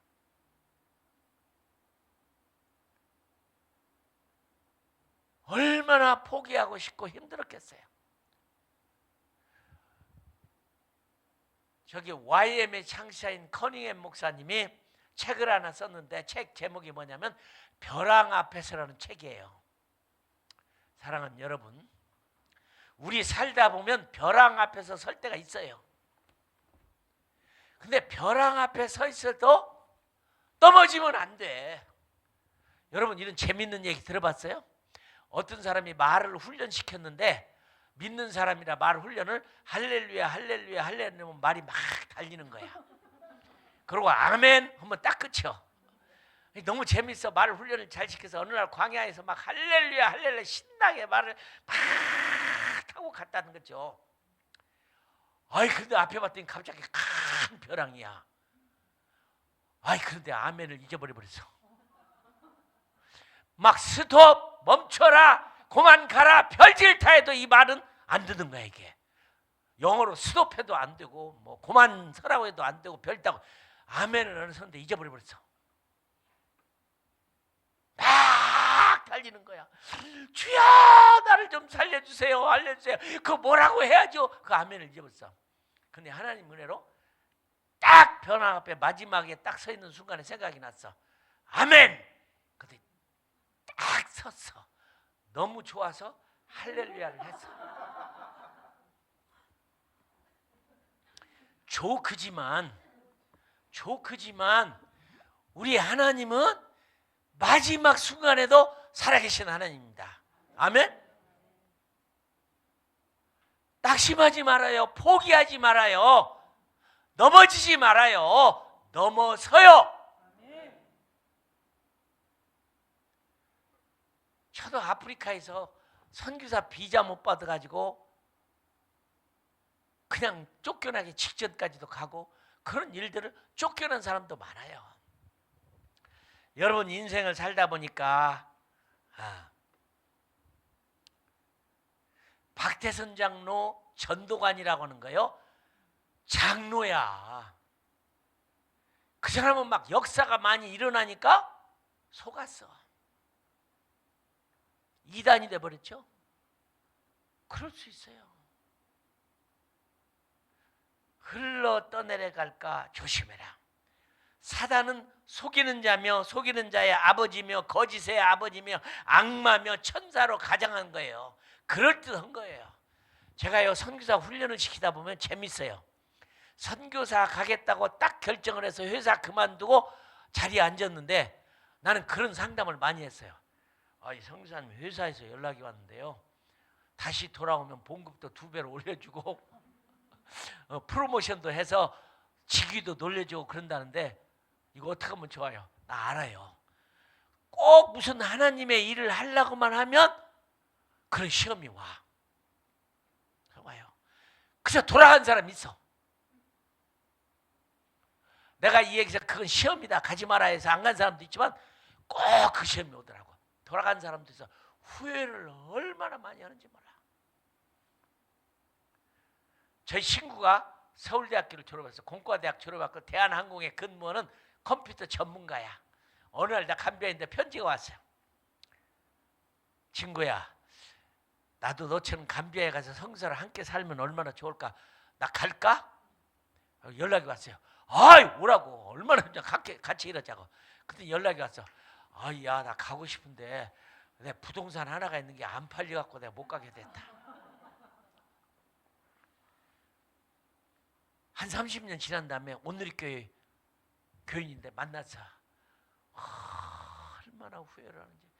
S1: 얼마나 포기하고 싶고 힘들었겠어요. 저기 YM의 창시자인 커닝햄 목사님이 책을 하나 썼는데, 책 제목이 뭐냐면 벼랑 앞에서라는 책이에요. 사랑하는 여러분, 우리 살다 보면 벼랑 앞에서 설 때가 있어요. 근데 벼랑 앞에 서 있어도 넘어지면 안 돼. 여러분, 이런 재밌는 얘기 들어봤어요? 어떤 사람이 말을 훈련시켰는데 믿는 사람이라 말 훈련을 할렐루야 할렐루야 할렐루야 하면 말이 막 달리는 거야. 그리고 아멘 하면 딱 끝이요. 너무 재밌어. 말 훈련을 잘 시켜서 어느 날 광야에서 막 할렐루야 할렐루야 신나게 말을 막 타고 갔다는 거죠. 아이, 근데 앞에 봤더니 갑자기 큰 벼랑이야. 아이, 그런데 아멘을 잊어버려 버렸어. 막 스톱, 멈춰라, 그만 가라, 별질 타 해도 이 말은 안 듣는 거야. 이게 영어로 스톱해도 안 되고 뭐 그만 서라고 해도 안 되고 별 따고 아멘을 어느 선데 잊어버려 버렸어. 막 달리는 거야. 주야, 나를 좀 살려주세요, 알려주세요. 그거 뭐라고 해야죠. 그 아멘을 잊어버렸어. 근데 하나님 은혜로 딱 벼랑 앞에 마지막에 딱 서 있는 순간에 생각이 났어. 아멘. 근데 딱 섰어. 너무 좋아서 할렐루야를 했어. 조크지만 우리 하나님은 마지막 순간에도 살아계신 하나님입니다. 아멘. 낙심하지 말아요. 포기하지 말아요. 넘어지지 말아요. 넘어서요. 저도 아프리카에서 선교사 비자 못 받아가지고 그냥 쫓겨나기 직전까지도 가고, 그런 일들을 쫓겨난 사람도 많아요. 여러분, 인생을 살다 보니까 박태선 장로 전도관이라고 하는 거요. 장로야. 그 사람은 막 역사가 많이 일어나니까 속았어. 이단이 돼버렸죠. 그럴 수 있어요. 흘러 떠내려갈까 조심해라. 사단은 속이는 자며 속이는 자의 아버지며 거짓의 아버지며 악마며 천사로 가장한 거예요. 그럴듯한 거예요. 제가요 선교사 훈련을 시키다 보면 재밌어요. 선교사 가겠다고 딱 결정을 해서 회사 그만두고 자리에 앉았는데 나는 그런 상담을 많이 했어요. 이 선교사님 회사에서 연락이 왔는데요. 다시 돌아오면 봉급도 2배로 올려주고 프로모션도 해서 직위도 놀려주고 그런다는데 이거 어떻게 하면 좋아요? 나 알아요. 꼭 무슨 하나님의 일을 하려고만 하면 그런 시험이 와. 와요. 그래서 돌아간 사람이 있어. 내가 이 얘기해서 그건 시험이다 가지 마라 해서 안 간 사람도 있지만 꼭 그 시험이 오더라고. 돌아간 사람도 있어. 후회를 얼마나 많이 하는지 몰라. 저희 친구가 서울대학교를 졸업해서 공과대학 졸업하고 대한항공에 근무하는 컴퓨터 전문가야. 어느 날 나 간병인데 편지가 왔어요. 친구야, 나도 너처럼 간병에 가서 성사를 함께 살면 얼마나 좋을까. 나 갈까? 연락이 왔어요. 아이 오라고. 얼마나 같이 일하자고. 그때 연락이 왔어. 야, 나 가고 싶은데 내 부동산 하나가 있는 게 안 팔려갖고 내가 못 가게 됐다. 한 30년 지난 다음에 온누리교회 교인인데 만나서 얼마나 후회를 하는지.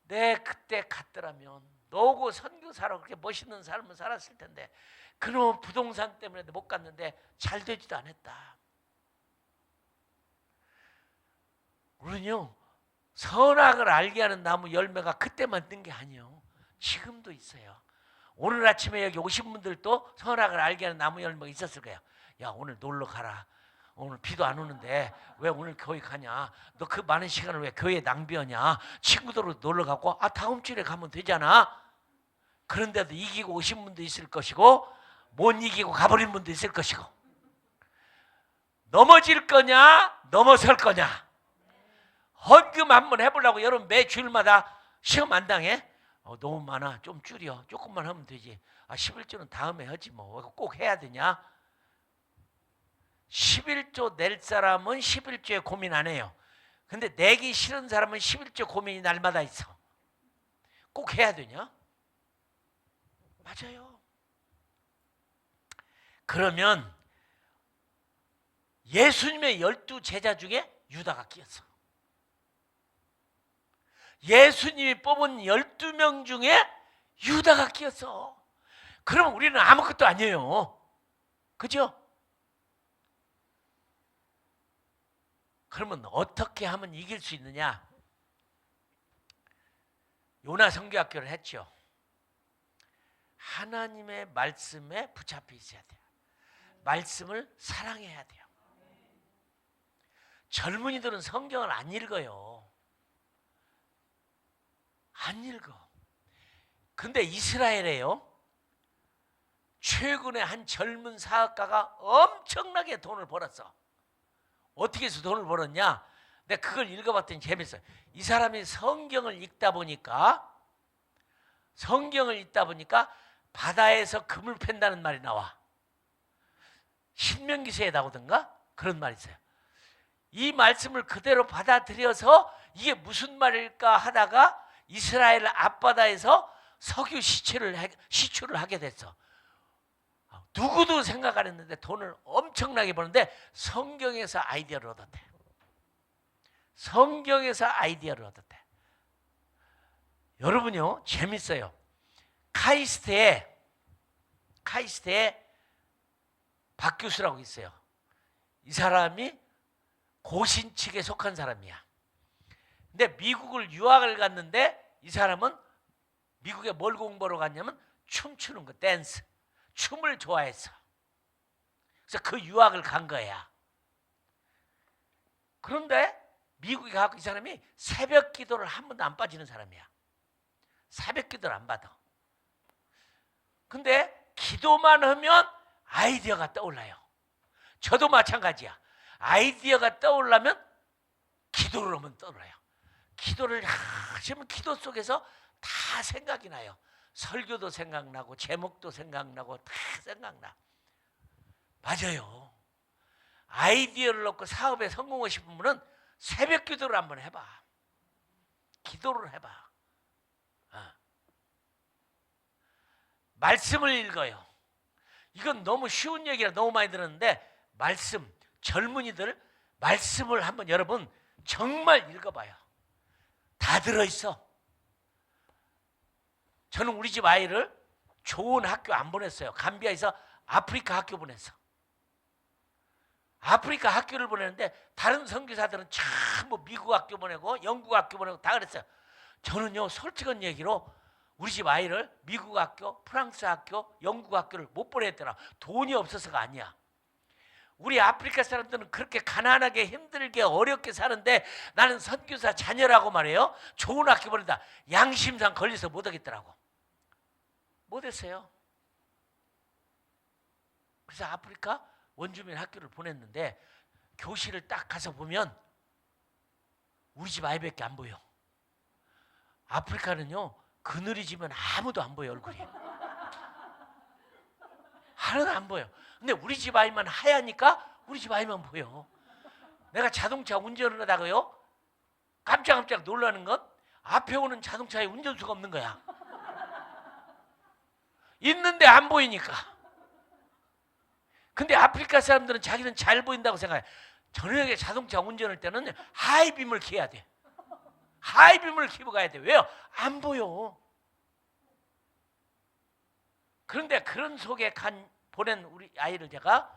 S1: 내 그때 갔더라면 너고 선교사로 그렇게 멋있는 삶을 살았을 텐데 그놈 부동산 때문에 못 갔는데 잘 되지도 않았다. 우리는요 선악을 알게 하는 나무 열매가 그때만 뜬 게 아니에요. 지금도 있어요. 오늘 아침에 여기 오신 분들도 선악을 알게 하는 나무 열매가 있었을 거예요. 야, 오늘 놀러 가라. 오늘 비도 안 오는데 왜 오늘 교회 가냐? 너 그 많은 시간을 왜 교회에 낭비하냐? 친구들로 놀러 가고 다음 주에 가면 되잖아. 그런데도 이기고 오신 분도 있을 것이고 못 이기고 가버린 분도 있을 것이고 넘어질 거냐 넘어설 거냐. 헌금 한번 해보려고 여러분 매 주일마다 시험 안 당해? 너무 많아. 좀 줄여. 조금만 하면 되지. 11조는 다음에 하지 뭐. 꼭 해야 되냐? 11조 낼 사람은 11조에 고민 안 해요. 근데 내기 싫은 사람은 11조 고민이 날마다 있어. 꼭 해야 되냐? 맞아요. 그러면 예수님의 12제자 중에 유다가 끼었어. 예수님이 뽑은 12명 중에 유다가 끼었어. 그럼 우리는 아무것도 아니에요. 그죠? 그러면 어떻게 하면 이길 수 있느냐? 요나 선교학교를 했죠. 하나님의 말씀에 붙잡혀 있어야 돼요. 말씀을 사랑해야 돼요. 젊은이들은 성경을 안 읽어요. 안 읽어. 근데 이스라엘에요, 최근에 한 젊은 사업가가 엄청나게 돈을 벌었어. 어떻게 해서 돈을 벌었냐? 내가 그걸 읽어봤더니 재밌어요. 이 사람이 성경을 읽다 보니까 바다에서 금을 팬다는 말이 나와. 신명기서에 나오던가 그런 말이 있어요. 이 말씀을 그대로 받아들여서 이게 무슨 말일까 하다가 이스라엘 앞바다에서 석유 시추를 하게 됐어. 누구도 생각 안 했는데 돈을 엄청나게 버는데 성경에서 아이디어를 얻었대. 성경에서 아이디어를 얻었대. 여러분요 재밌어요. 카이스트에 박 교수라고 있어요. 이 사람이 고신 측에 속한 사람이야. 근데 미국을 유학을 갔는데 이 사람은 미국에 뭘 공부하러 갔냐면 춤추는 거, 댄스. 춤을 좋아했어. 그래서 그 유학을 간 거야. 그런데 미국에 가고 이 사람이 새벽 기도를 한 번도 안 빠지는 사람이야. 새벽 기도를 안 받아. 근데 기도만 하면 아이디어가 떠올라요. 저도 마찬가지야. 아이디어가 떠오르면 기도를 하면 떠올라요. 기도를 하시면 기도 속에서 다 생각이 나요. 설교도 생각나고 제목도 생각나고 다 생각나. 맞아요. 아이디어를 넣고 사업에 성공하고 싶은 분은 새벽 기도를 한번 해봐. 기도를 해봐. 말씀을 읽어요. 이건 너무 쉬운 얘기라 너무 많이 들었는데 말씀, 젊은이들 말씀을 한번 여러분 정말 읽어봐요. 다 들어있어. 저는 우리 집 아이를 좋은 학교 안 보냈어요. 감비아에서 아프리카 학교 보냈어. 아프리카 학교를 보내는데 다른 선교사들은 참 미국 학교 보내고 영국 학교 보내고 다 그랬어요. 저는요 솔직한 얘기로 우리 집 아이를 미국 학교, 프랑스 학교, 영국 학교를 못 보냈더라. 돈이 없어서가 아니야. 우리 아프리카 사람들은 그렇게 가난하게 힘들게 어렵게 사는데 나는 선교사 자녀라고 말해요. 좋은 학교 보낸다. 양심상 걸려서 못 하겠더라고. 못했어요. 그래서 아프리카 원주민 학교를 보냈는데 교실을 딱 가서 보면 우리 집 아이밖에 안 보여. 아프리카는요 그늘이 지면 아무도 안 보여. 얼굴이 하나도 안 보여. 근데 우리 집 아이만 하얘니까 우리 집 아이만 보여. 내가 자동차 운전을 하다가요 깜짝깜짝 놀라는 건 앞에 오는 자동차에 운전수가 없는 거야. 있는데 안 보이니까. 근데 아프리카 사람들은 자기는 잘 보인다고 생각해. 저녁에 자동차 운전할 때는 하이빔을 켜야 돼. 하이빔을 켜고 가야 돼. 왜요? 안 보여. 그런데 그런 속에 보낸 우리 아이를 제가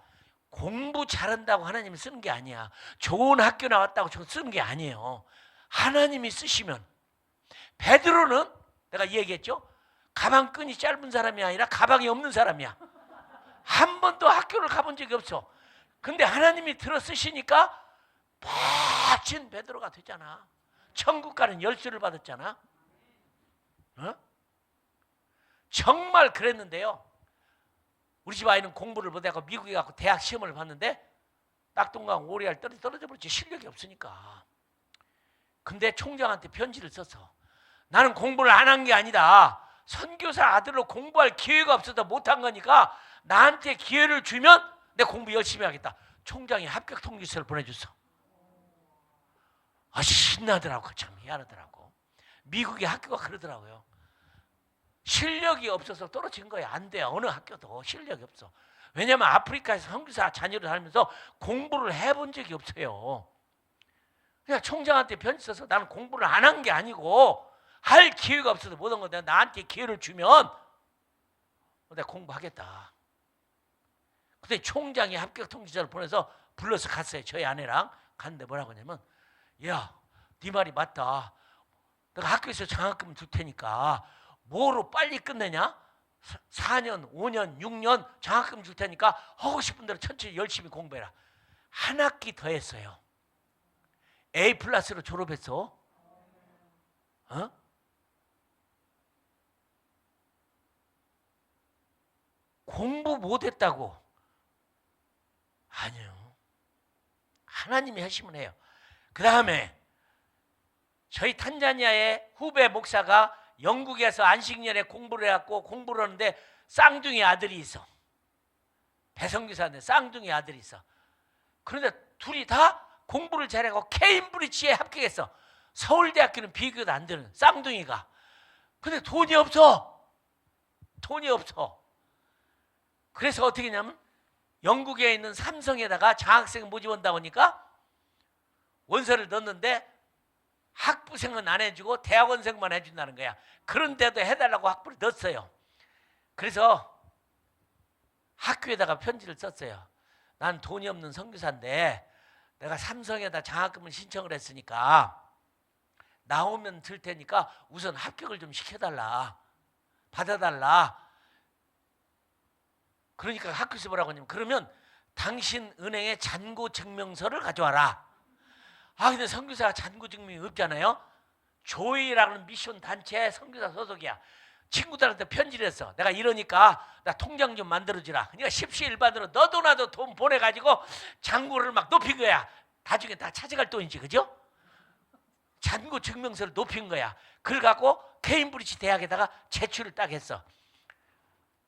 S1: 공부 잘한다고 하나님이 쓰는 게 아니야. 좋은 학교 나왔다고 쓰는 게 아니에요. 하나님이 쓰시면. 베드로는 내가 얘기했죠. 가방끈이 짧은 사람이 아니라 가방이 없는 사람이야. 한 번도 학교를 가본 적이 없어. 근데 하나님이 들어 쓰시니까 멋진 베드로가 됐잖아. 천국 가는 열쇠를 받았잖아. 어? 정말 그랬는데요. 우리 집 아이는 공부를 못하고 미국에 가고 대학 시험을 봤는데 딱동강 오리알 떨어져 버렸지. 실력이 없으니까. 근데 총장한테 편지를 써서 나는 공부를 안 한 게 아니다. 선교사 아들로 공부할 기회가 없어서 못한 거니까 나한테 기회를 주면 내 공부 열심히 하겠다. 총장이 합격 통지서를 보내줬어. 신나더라고. 참 희한하더라고. 미국의 학교가 그러더라고요. 실력이 없어서 떨어진 거야. 안 돼. 어느 학교도 실력이 없어. 왜냐하면 아프리카에서 선교사 자녀를 살면서 공부를 해본 적이 없어요. 그냥 총장한테 편지 써서 나는 공부를 안 한 게 아니고 할 기회가 없어서 못한 건데 나한테 기회를 주면 내가 공부하겠다. 근데 총장이 합격 통지서를 보내서 불러서 갔어요. 저희 아내랑 갔는데 뭐라고 하냐면 야, 네 말이 맞다. 내가 학교에서 장학금 줄 테니까 뭐로 빨리 끝내냐? 4년, 5년, 6년 장학금 줄 테니까 하고 싶은 대로 천천히 열심히 공부해라. 한 학기 더 했어요. A 플러스로 졸업했어. 어? 공부 못했다고. 아니요. 하나님이 하시면 해요. 그 다음에 저희 탄자니아의 후배 목사가 영국에서 안식년에 공부를 해갖고 공부를 하는데 쌍둥이 아들이 있어. 배성교사인데 쌍둥이 아들이 있어. 그런데 둘이 다 공부를 잘하고 케임브리지에 합격했어. 서울대학교는 비교도 안 되는 쌍둥이가. 근데 돈이 없어. 돈이 없어. 그래서 어떻게 했냐면 영국에 있는 삼성에다가 장학생 모집한다고 하니까 원서를 넣었는데 학부생은 안 해주고 대학원생만 해준다는 거야. 그런데도 해달라고 학부를 넣었어요. 그래서 학교에다가 편지를 썼어요. 난 돈이 없는 선교사인데 내가 삼성에다 장학금을 신청을 했으니까 나오면 들 테니까 우선 합격을 좀 시켜달라. 받아달라. 그러니까 학교에서 뭐라고 하냐면 그러면 당신 은행에 잔고 증명서를 가져와라. 근데 선교사가 잔고 증명이 없잖아요. 조이라는 미션 단체 선교사 소속이야. 친구들한테 편지를 했어. 내가 이러니까 나 통장 좀 만들어주라. 그러니까 십시일반으로 너도 나도 돈 보내가지고 잔고를 막 높인 거야. 나중에 다 찾아갈 돈이지, 그죠? 잔고 증명서를 높인 거야. 그걸 갖고 케임브리지 대학에다가 제출을 딱 했어.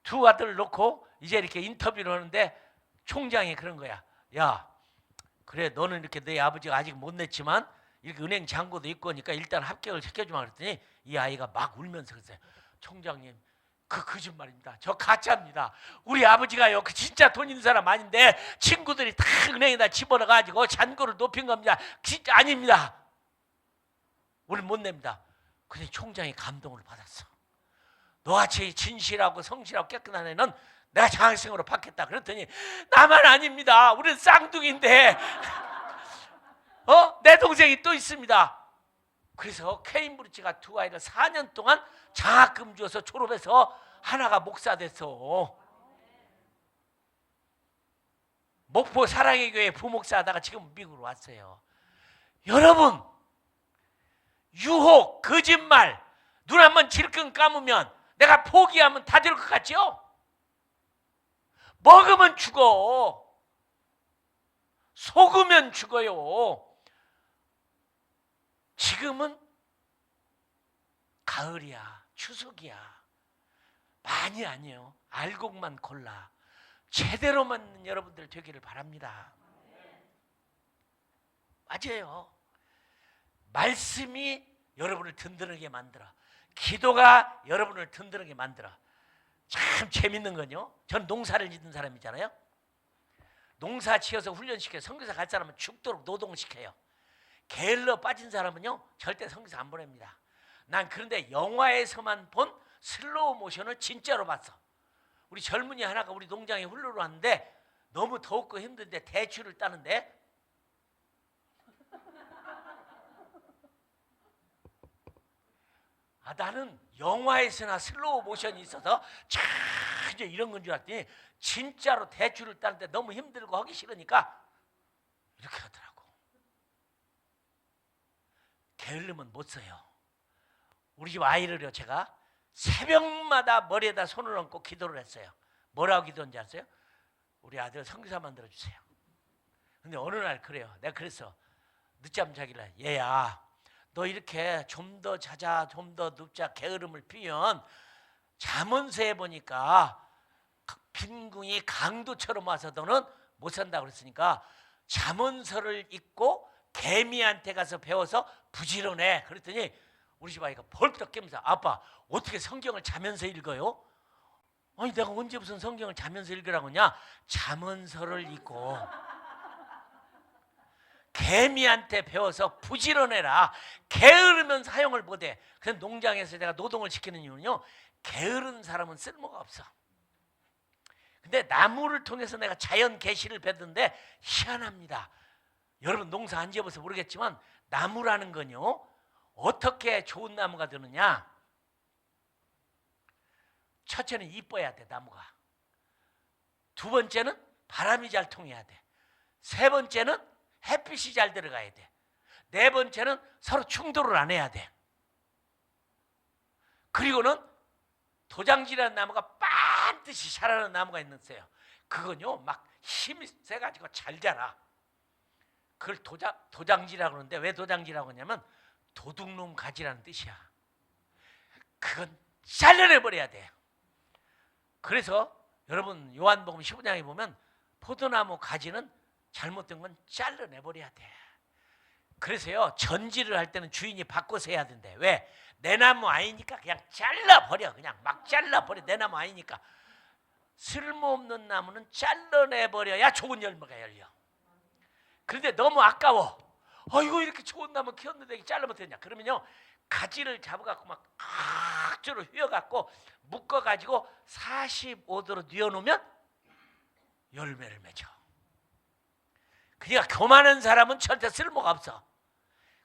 S1: 두 아들을 놓고 이제 이렇게 인터뷰를 하는데 총장이 그런 거야. 야, 그래 너는 이렇게 내 아버지가 아직 못 냈지만 이렇게 은행 잔고도 있고 하니까 일단 합격을 시켜주마 그랬더니 이 아이가 막 울면서 그랬어요. 총장님, 그 거짓말입니다. 저 가짜입니다. 우리 아버지가요, 그 진짜 돈 있는 사람 아닌데 친구들이 다 은행에다 집어넣어가지고 잔고를 높인 겁니다. 진짜 아닙니다. 우리 못 냅니다. 근데 총장이 감동을 받았어. 너같이 진실하고 성실하고 깨끗한 애는 내가 장학생으로 받겠다. 그랬더니 나만 아닙니다. 우리는 쌍둥이인데 내 동생이 또 있습니다. 그래서 케임브리지가 두 아이를 4년 동안 장학금 줘서 졸업해서 하나가 목사 됐어. 목포 사랑의 교회 부목사 하다가 지금 미국으로 왔어요. 여러분, 유혹, 거짓말, 눈 한번 질끈 감으면 내가 포기하면 다 될 것 같죠? 먹으면 죽어. 속으면 죽어요. 지금은 가을이야, 추석이야. 많이 아니에요. 알곡만 골라. 제대로 맞는 여러분들 되기를 바랍니다. 맞아요. 말씀이 여러분을 든든하게 만들어. 기도가 여러분을 든든하게 만들어. 참 재밌는 건요, 전 농사를 짓는 사람이잖아요. 농사 지어서 훈련시켜 선교사 갈 사람은 죽도록 노동시켜요. 게을러 빠진 사람은요 절대 선교사 안 보냅니다. 난 그런데 영화에서만 본 슬로우 모션을 진짜로 봤어. 우리 젊은이 하나가 우리 농장에 훌르러 왔는데 너무 더웠고 힘든데 대추를 따는데 나는 영화에서나 슬로우 모션이 있어서 참 이제 이런 건 줄 알았더니 진짜로 대추를 따는데 너무 힘들고 하기 싫으니까 이렇게 하더라고. 게으르면 못 써요. 우리 집 아이를요, 제가 새벽마다 머리에다 손을 얹고 기도를 했어요. 뭐라고 기도한지 아세요? 우리 아들 선교사 만들어주세요. 근데 어느 날 그래요. 내가 그랬어. 늦잠 자길래, 얘야, 너 이렇게 좀 더 자자, 좀 더 눕자 게으름을 피면 잠언서에 보니까 빈궁이 강도처럼 와서 너는 못 산다고 그랬으니까 잠언서를 읽고 개미한테 가서 배워서 부지런해. 그랬더니 우리 집 아이가 벌떡 깨면서, 아빠 어떻게 성경을 자면서 읽어요? 아니 내가 언제 무슨 성경을 자면서 읽으라고 하냐? 잠언서를 읽고 개미한테 배워서 부지런해라. 게으르면 사용을 못해. 그래서 농장에서 내가 노동을 시키는 이유는요, 게으른 사람은 쓸모가 없어. 근데 나무를 통해서 내가 자연 계시를 뵀는데 희한합니다. 여러분 농사 안 지어봐서 모르겠지만 나무라는 건요, 어떻게 좋은 나무가 되느냐? 첫째는 이뻐야 돼, 나무가. 두 번째는 바람이 잘 통해야 돼. 세 번째는 햇빛이 잘 들어가야 돼. 네 번째는 서로 충돌을 안 해야 돼. 그리고는 도장지라는 나무가 반드시 자라는 나무가 있는데요, 그건요 막 힘이 세가지고 잘 자라. 그걸 도장지라고 그러는데 왜 도장지라고 하냐면 도둑놈 가지라는 뜻이야. 그건 잘라내버려야 돼. 그래서 여러분 요한복음 15장에 보면 포도나무 가지는 잘못된 건 잘라내버려야 돼. 그래서요 전지를 할 때는 주인이 바꿔서 해야 된대. 왜? 내 나무 아니니까 그냥 잘라버려. 그냥 막 잘라버려. 내 나무 아니니까. 쓸모없는 나무는 잘라내버려야 좋은 열매가 열려. 그런데 너무 아까워. 이거 이렇게 좋은 나무 키웠는데 잘라면 되냐? 그러면요 가지를 잡아갖고 막 악주로 휘어갖고 묶어가지고 45도로 뉘어놓으면 열매를 맺어. 그러니까 교만한 사람은 절대 쓸모가 없어.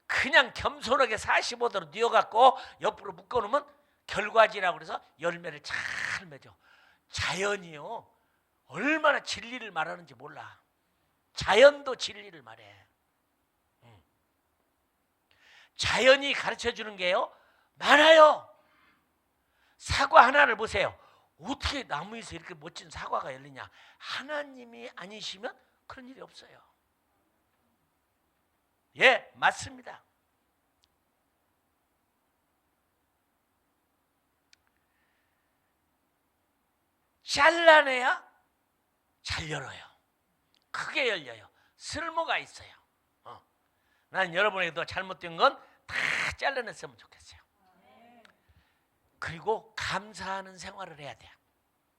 S1: 그냥 겸손하게 45도로 뉘어갖고 옆으로 묶어놓으면 결과지라고 그래서 열매를 잘 맺어. 자연이요 얼마나 진리를 말하는지 몰라. 자연도 진리를 말해. 자연이 가르쳐주는 게요 많아요. 사과 하나를 보세요. 어떻게 나무에서 이렇게 멋진 사과가 열리냐? 하나님이 아니시면 그런 일이 없어요. 예, 맞습니다. 잘라내야 잘 열어요. 크게 열려요. 쓸모가 있어요. 나는 여러분에게도 잘못된 건 다 잘라냈으면 좋겠어요. 그리고 감사하는 생활을 해야 돼요.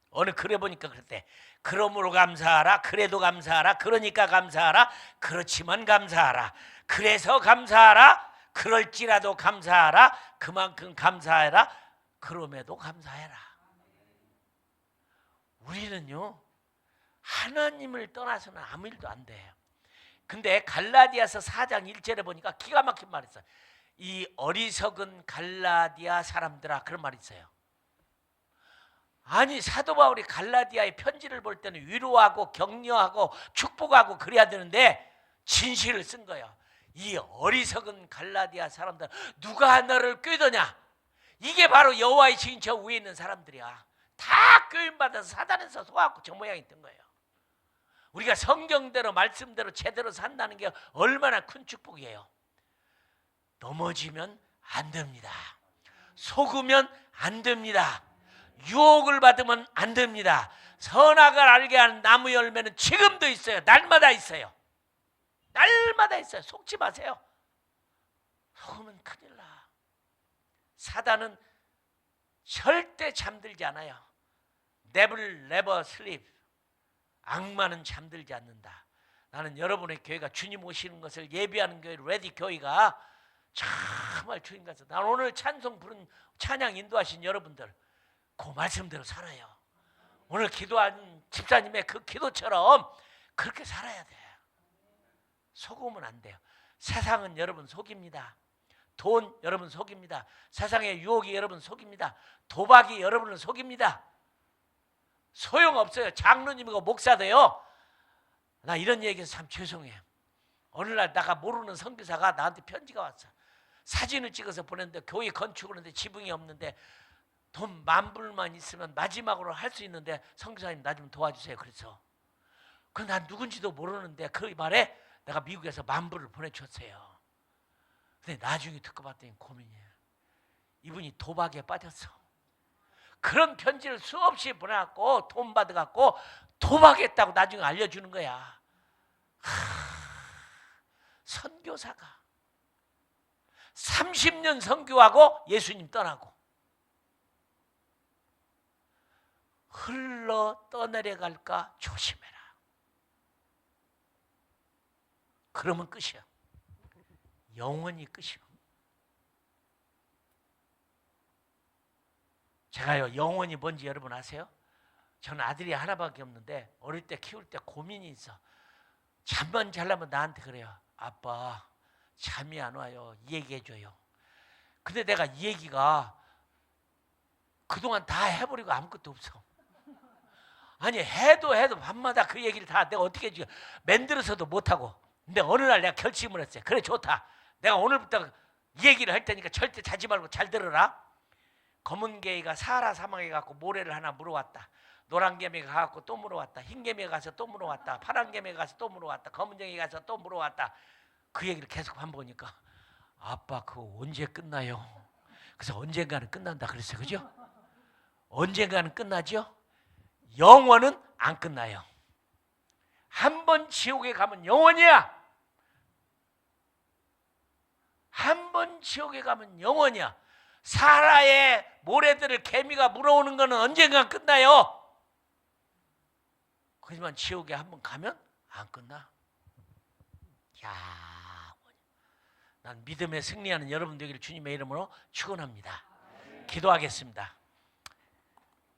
S1: 어느 글에 보니까 그랬대. 그러므로 감사하라. 그래도 감사하라. 그러니까 감사하라. 그렇지만 감사하라. 그래서 감사하라. 그럴지라도 감사하라. 그만큼 감사해라. 그럼에도 감사해라. 우리는요, 하나님을 떠나서는 아무 일도 안 돼요. 근데 갈라디아서 4장 1절에 보니까 기가 막힌 말이 있어요. 이 어리석은 갈라디아 사람들아, 그런 말이 있어요. 아니, 사도 바울이 갈라디아의 편지를 볼 때는 위로하고 격려하고 축복하고 그래야 되는데 진실을 쓴 거예요. 이 어리석은 갈라디아 사람들, 누가 너를 꾀더냐? 이게 바로 여호와의 증인 저 위에 있는 사람들이야. 다 꾀임받아서 사단에서 속아갖고 저 모양이 된 거예요. 우리가 성경대로 말씀대로 제대로 산다는 게 얼마나 큰 축복이에요. 넘어지면 안 됩니다. 속으면 안 됩니다. 유혹을 받으면 안 됩니다. 선악을 알게 하는 나무 열매는 지금도 있어요. 날마다 있어요. 날마다 있어요. 속지 마세요. 속으면 큰일 나. 사단은 절대 잠들지 않아요. Never never sleep. 악마는 잠들지 않는다. 나는 여러분의 교회가 주님 오시는 것을 예비하는 교회 레디 교회가 정말 주님 같아서 나는 오늘 찬송 부른 찬양 인도하신 여러분들 그 말씀대로 살아요. 오늘 기도한 집사님의 그 기도처럼 그렇게 살아야 돼요. 속으면 안 돼요. 세상은 여러분 속입니다. 돈 여러분 속입니다. 세상의 유혹이 여러분 속입니다. 도박이 여러분을 속입니다. 소용없어요. 장로님이고 목사도요. 나 이런 얘기해서 참 죄송해요. 어느 날 내가 모르는 선교사가 나한테 편지가 왔어. 사진을 찍어서 보냈는데 교회 건축을 하는데 지붕이 없는데 돈 10,000불만 있으면 마지막으로 할 수 있는데 선교사님 나 좀 도와주세요. 그래서 난 누군지도 모르는데 그 말에 내가 미국에서 10,000불을 보내줬어요. 근데 나중에 듣고 봤더니 고민이에요. 이분이 도박에 빠졌어. 그런 편지를 수없이 보내갖고 돈 받아갖고 도박했다고 나중에 알려주는 거야. 선교사가 30년 선교하고 예수님 떠나고 흘러 떠내려갈까 조심해라. 그러면 끝이야. 영원히 끝이야. 제가요, 영원히 뭔지 여러분 아세요? 저는 아들이 하나밖에 없는데 어릴 때 키울 때 고민이 있어. 잠만 잘라면 나한테 그래요. 아빠 잠이 안 와요. 얘기해줘요. 근데 내가 이 얘기가 그동안 다 해버리고 아무것도 없어. 아니 해도 밤마다 그 얘기를 다 내가 어떻게 해주게 만들어서도 못하고. 근데 어느 날 내가 결심을 했어요. 그래 좋다. 내가 오늘부터 이 얘기를 할 테니까 절대 자지 말고 잘 들어라. 검은 개미가 사하라 사막에 가고 모래를 하나 물어왔다. 노란 개미가 가고 또 물어왔다. 흰 개미가 가서 또 물어왔다. 파란 개미가 가서 또 물어왔다. 검은 개미가 가서 또 물어왔다. 그 얘기를 계속 반복하니까 아빠 그거 언제 끝나요? 그래서 언젠가는 끝난다 그랬어요. 그죠? 언젠가는 끝나죠? 영원은 안 끝나요. 한 번 지옥에 가면 영원이야. 한 번 지옥에 가면 영원이야. 사라의 모래들을 개미가 물어오는 거는 언젠가 끝나요. 하지만 지옥에 한 번 가면 안 끝나. 야, 난 믿음에 승리하는 여러분 되기를 주님의 이름으로 축원합니다. 기도하겠습니다.